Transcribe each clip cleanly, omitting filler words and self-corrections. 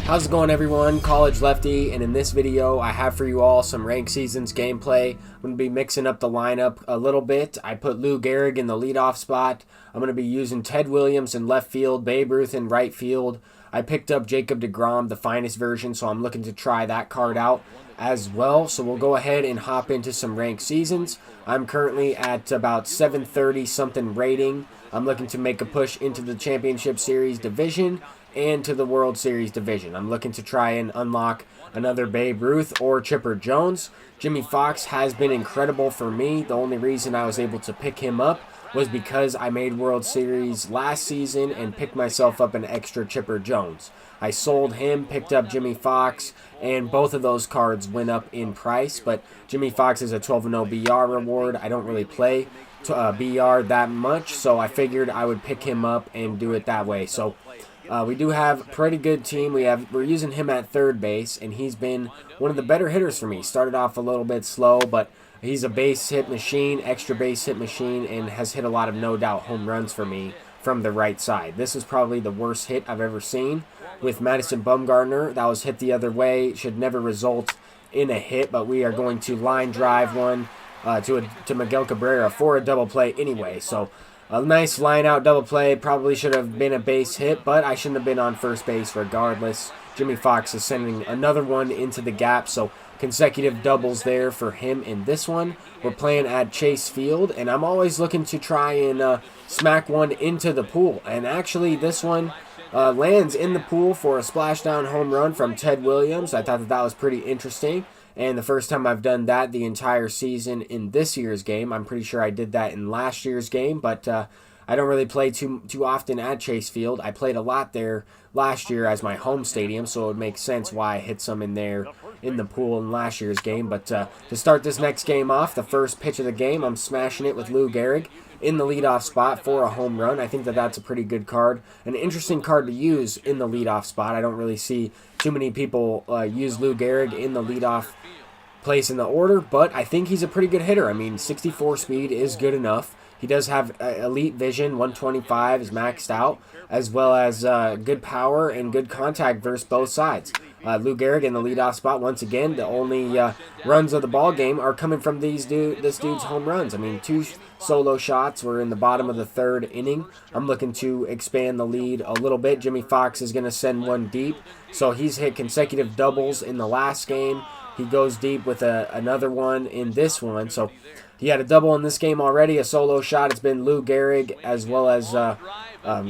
How's it going, everyone? College Lefty, and in this video I have for you all some ranked seasons gameplay. I'm going to be mixing up the lineup a little bit. I put Lou Gehrig in the leadoff spot. I'm going to be using Ted Williams in left field, Babe Ruth in right field. I picked up Jacob deGrom, the finest version, so I'm looking to try that card out as well. So we'll go ahead and hop into some ranked seasons. I'm currently at about 730 something rating. I'm looking to make a push into the Championship Series division and to the World Series division. I'm looking to try and unlock another Babe Ruth or Chipper Jones. Jimmy Fox has been incredible for me. The only reason I was able to pick him up was because I made World Series last season and picked myself up an extra Chipper Jones. I sold him, picked up Jimmy Fox, and both of those cards went up in price, but Jimmy Fox is a 12-0 BR reward. I don't really play BR that much, so I figured I would pick him up and do it that way. So we do have a pretty good team. We're using him at third base, and he's been one of the better hitters for me. Started off a little bit slow, but he's a base hit machine, extra base hit machine, and has hit a lot of no-doubt home runs for me from the right side. This is probably the worst hit I've ever seen with Madison Bumgarner. That was hit the other way. Should never result in a hit, but we are going to line drive one to Miguel Cabrera for a double play anyway. So a nice line-out double play. Probably should have been a base hit, but I shouldn't have been on first base regardless. Jimmy Fox is sending another one into the gap, so consecutive doubles there for him in this one. We're playing at Chase Field, and I'm always looking to try and smack one into the pool. And actually, this one lands in the pool for a splashdown home run from Ted Williams. I thought that was pretty interesting. And the first time I've done that the entire season in this year's game. I'm pretty sure I did that in last year's game, but I don't really play too often at Chase Field. I played a lot there last year as my home stadium, so it would make sense why I hit some in there in the pool in last year's game. But to start this next game off, the first pitch of the game, I'm smashing it with Lou Gehrig in the leadoff spot for a home run. I think that's a pretty good card. An interesting card to use in the leadoff spot. I don't really see too many people use Lou Gehrig in the leadoff place in the order, but I think he's a pretty good hitter. I mean, 64 speed is good enough. He does have elite vision, 125 is maxed out, as well as good power and good contact versus both sides. Lou Gehrig in the leadoff spot once again. The only runs of the ball game are coming from this dude's home runs. I mean, 2 solo shots were in the bottom of the third inning. I'm looking to expand the lead a little bit. Jimmy Fox is going to send one deep, so he's hit consecutive doubles in the last game. He goes deep with another one in this one. So he had a double in this game already, a solo shot. It's been Lou Gehrig as well as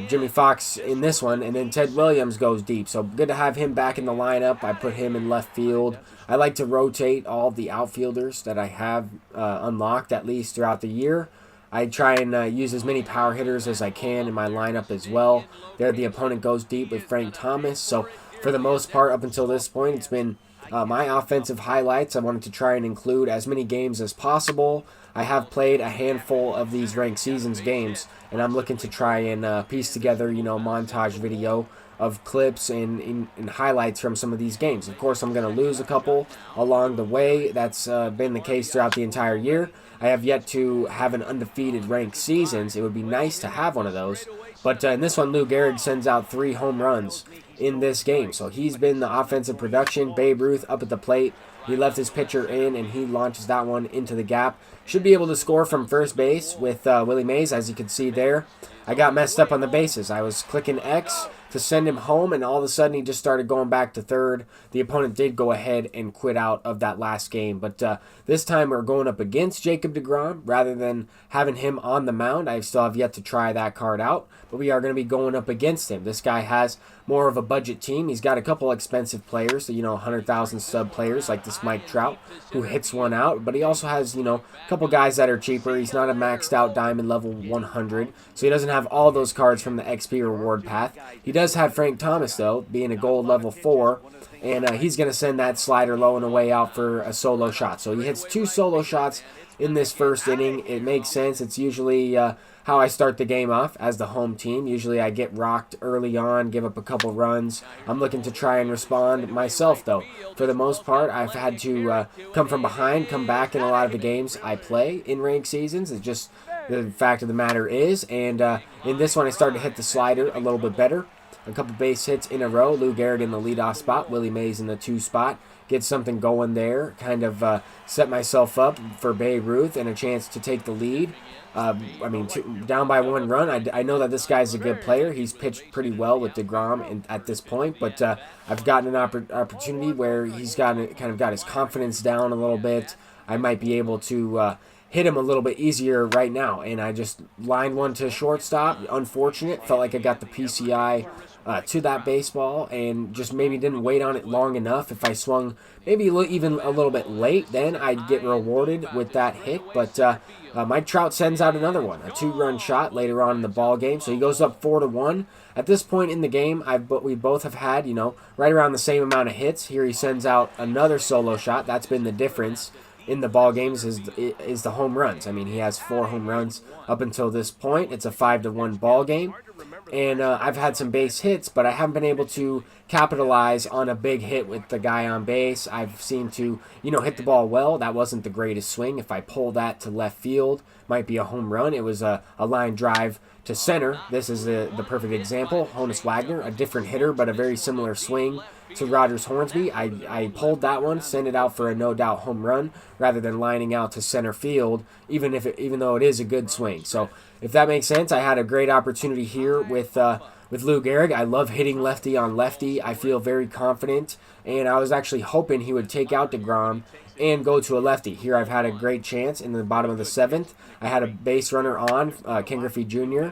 Jimmy Fox in this one. And then Ted Williams goes deep. So good to have him back in the lineup. I put him in left field. I like to rotate all the outfielders that I have unlocked at least throughout the year. I try and use as many power hitters as I can in my lineup as well. There the opponent goes deep with Frank Thomas. So for the most part up until this point, it's been my offensive highlights. I wanted to try and include as many games as possible. I have played a handful of these ranked seasons games, and I'm looking to try and piece together, montage video of clips and highlights from some of these games. Of course, I'm going to lose a couple along the way. That's been the case throughout the entire year. I have yet to have an undefeated ranked seasons. It would be nice to have one of those. But in this one, Lou Gehrig sends out 3 home runs in this game. So he's been the offensive production. Babe Ruth up at the plate. He left his pitcher in, and he launches that one into the gap. Should be able to score from first base with Willie Mays, as you can see there. I got messed up on the bases. I was clicking X to send him home, and all of a sudden he just started going back to third. The opponent did go ahead and quit out of that last game, but this time we're going up against Jacob deGrom rather than having him on the mound. I still have yet to try that card out, but we are going to be going up against him. This guy has more of a budget team. He's got a couple expensive players, 100,000 sub players like this Mike Trout who hits one out, but he also has, a couple guys that are cheaper. He's not a maxed out diamond level 100, so he doesn't have all those cards from the XP reward path. He does have Frank Thomas, though, being a gold level 4, and he's going to send that slider low and away out for a solo shot. So he hits 2 solo shots in this first inning. It makes sense. It's usually how I start the game off as the home team. Usually I get rocked early on, give up a couple runs. I'm looking to try and respond myself, though. For the most part, I've had to come from behind, come back in a lot of the games I play in ranked seasons. It just the fact of the matter is. And in this one, I started to hit the slider a little bit better. A couple base hits in a row. Lou Gehrig in the leadoff spot. Willie Mays in the 2 spot. Get something going there. Kind of set myself up for Babe Ruth and a chance to take the lead. Down by 1 run. I know that this guy's a good player. He's pitched pretty well with DeGrom at this point, but I've gotten an opportunity where he's kind of got his confidence down a little bit. I might be able to hit him a little bit easier right now, and I just lined one to shortstop. Unfortunate. Felt like I got the PCI to that baseball and just maybe didn't wait on it long enough. If I swung maybe even a little bit late, then I'd get rewarded with that hit. But Mike Trout sends out another one, a 2-run shot later on in the ball game. So he goes up 4-1. At this point in the game, we both have had, right around the same amount of hits. Here he sends out another solo shot. That's been the difference in the ball games is the home runs. I mean, he has 4 home runs up until this point. It's a 5-1 ball game. And I've had some base hits, but I haven't been able to capitalize on a big hit with the guy on base. I've seemed to, hit the ball well. That wasn't the greatest swing. If I pull that to left field, might be a home run. It was a line drive to center. This is the perfect example. Honus Wagner, a different hitter, but a very similar swing to Rogers Hornsby. I pulled that one, sent it out for a no-doubt home run rather than lining out to center field, even though it is a good swing. So if that makes sense, I had a great opportunity here with Lou Gehrig. I love hitting lefty on lefty. I feel very confident, and I was actually hoping he would take out DeGrom and go to a lefty. Here I've had a great chance in the bottom of the 7th. I had a base runner on, Ken Griffey Jr.,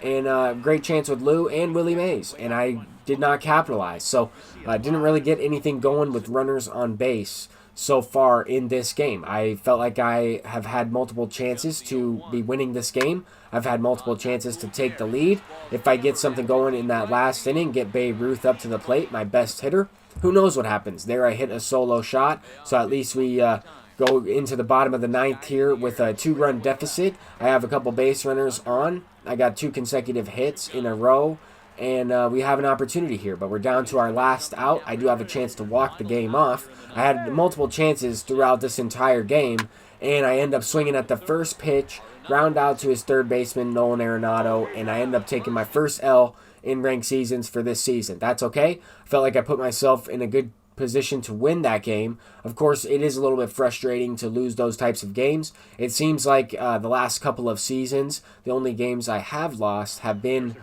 and a great chance with Lou and Willie Mays, and I did not capitalize. So I didn't really get anything going with runners on base so far in this game. I felt like I have had multiple chances to be winning this game. I've had multiple chances to take the lead. If I get something going in that last inning, get Babe Ruth up to the plate, my best hitter, who knows what happens. There I hit a solo shot, so at least we go into the bottom of the 9th here with a 2-run deficit. I have a couple base runners on. I got 2 consecutive hits in a row, and we have an opportunity here, but we're down to our last out. I do have a chance to walk the game off. I had multiple chances throughout this entire game, and I end up swinging at the first pitch, ground out to his third baseman, Nolan Arenado, and I end up taking my first L in ranked seasons for this season. That's okay. I felt like I put myself in a good position to win that game. Of course, it is a little bit frustrating to lose those types of games. It seems like the last couple of seasons, the only games I have lost have been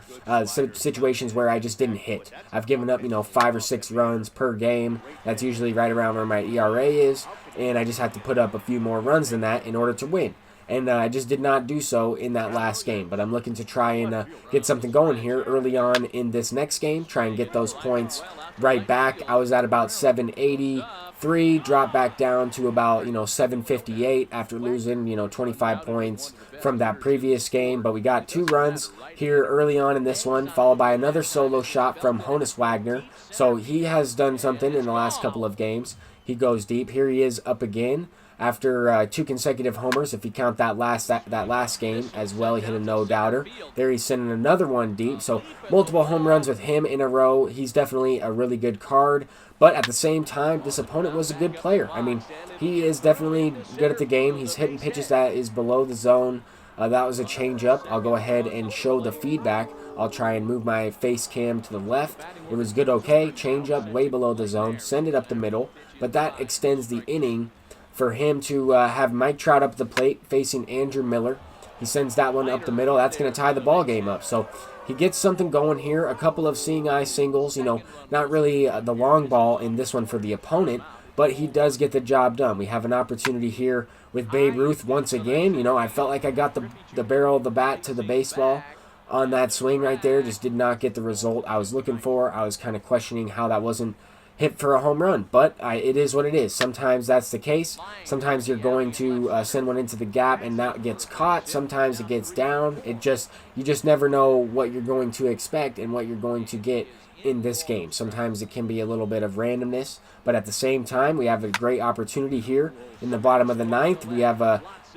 situations where I just didn't hit. I've given up, 5 or 6 runs per game. That's usually right around where my ERA is, and I just have to put up a few more runs than that in order to win. And I just did not do so in that last game. But I'm looking to try and get something going here early on in this next game, try and get those points right back. I was at about 783, dropped back down to about 758 after losing 25 points from that previous game. But we got 2 runs here early on in this one, followed by another solo shot from Honus Wagner. So he has done something in the last couple of games. He goes deep. Here he is up again after 2 consecutive homers. If you count that last game as well, he hit a no-doubter. There he's sending another one deep. So multiple home runs with him in a row. He's definitely a really good card. But at the same time, this opponent was a good player. I mean, he is definitely good at the game. He's hitting pitches that is below the zone. That was a changeup. I'll go ahead and show the feedback. I'll try and move my face cam to the left. It was good, okay. Changeup way below the zone. Send it up the middle. But that extends the inning for him to have Mike Trout up the plate facing Andrew Miller. He sends that one up the middle. That's going to tie the ball game up. So he gets something going here. A couple of seeing eye singles. Not really the long ball in this one for the opponent, but he does get the job done. We have an opportunity here with Babe Ruth once again. I felt like I got the barrel of the bat to the baseball on that swing right there. Just did not get the result I was looking for. I was kind of questioning how that wasn't hit for a home run, but it is what it is. Sometimes that's the case. Sometimes you're going to send one into the gap and that gets caught. Sometimes it gets down. You just never know what you're going to expect and what you're going to get in this game. Sometimes it can be a little bit of randomness, but at the same time, we have a great opportunity here in the bottom of the 9th. We have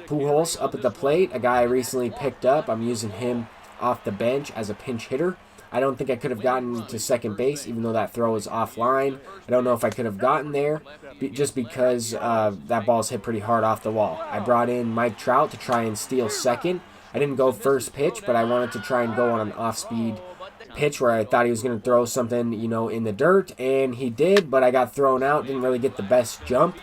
Pujols up at the plate, a guy I recently picked up. I'm using him off the bench as a pinch hitter. I don't think I could have gotten to second base, even though that throw is offline. I don't know if I could have gotten there just because that ball's hit pretty hard off the wall. I brought in Mike Trout to try and steal second. I didn't go first pitch, but I wanted to try and go on an off-speed pitch where I thought he was going to throw something, in the dirt, and he did, but I got thrown out, didn't really get the best jump.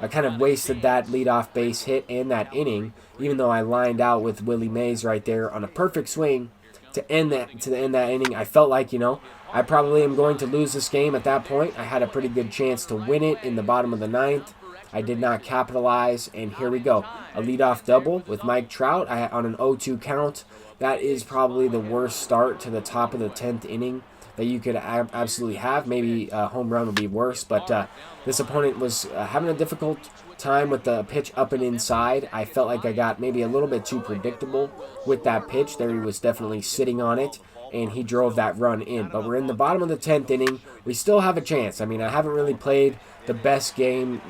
I kind of wasted that leadoff base hit and that inning, even though I lined out with Willie Mays right there on a perfect swing to end that inning. I felt like, I probably am going to lose this game at that point. I had a pretty good chance to win it in the bottom of the ninth. I did not capitalize, and here we go. A leadoff double with Mike Trout on an 0-2 count. That is probably the worst start to the top of the 10th inning that you could absolutely have. Maybe a home run would be worse, but this opponent was having a difficult time with the pitch up and inside. I felt like I got maybe a little bit too predictable with that pitch. There he was definitely sitting on it, and he drove that run in. But we're in the bottom of the 10th inning. We still have a chance. I mean, I haven't really played the best game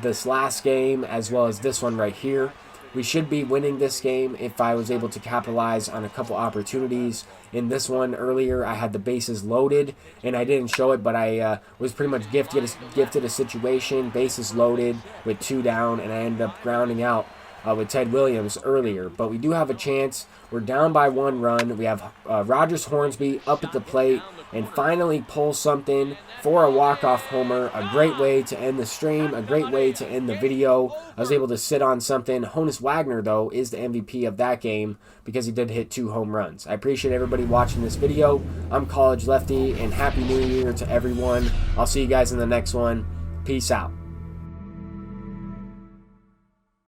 this last game as well as this one right here. We should be winning this game if I was able to capitalize on a couple opportunities. In this one earlier, I had the bases loaded, and I didn't show it, but I was pretty much gifted a situation, bases loaded with 2 down, and I ended up grounding out with Ted Williams earlier. But we do have a chance. We're down by 1 run. We have Rogers Hornsby up at the plate and finally pull something for a walk-off homer. A great way to end the stream, a great way to end the video. I was able to sit on something. Honus Wagner, though, is the MVP of that game because he did hit 2 home runs. I appreciate everybody watching this video. I'm College Lefty, and Happy New Year to everyone. I'll see you guys in the next one. Peace out.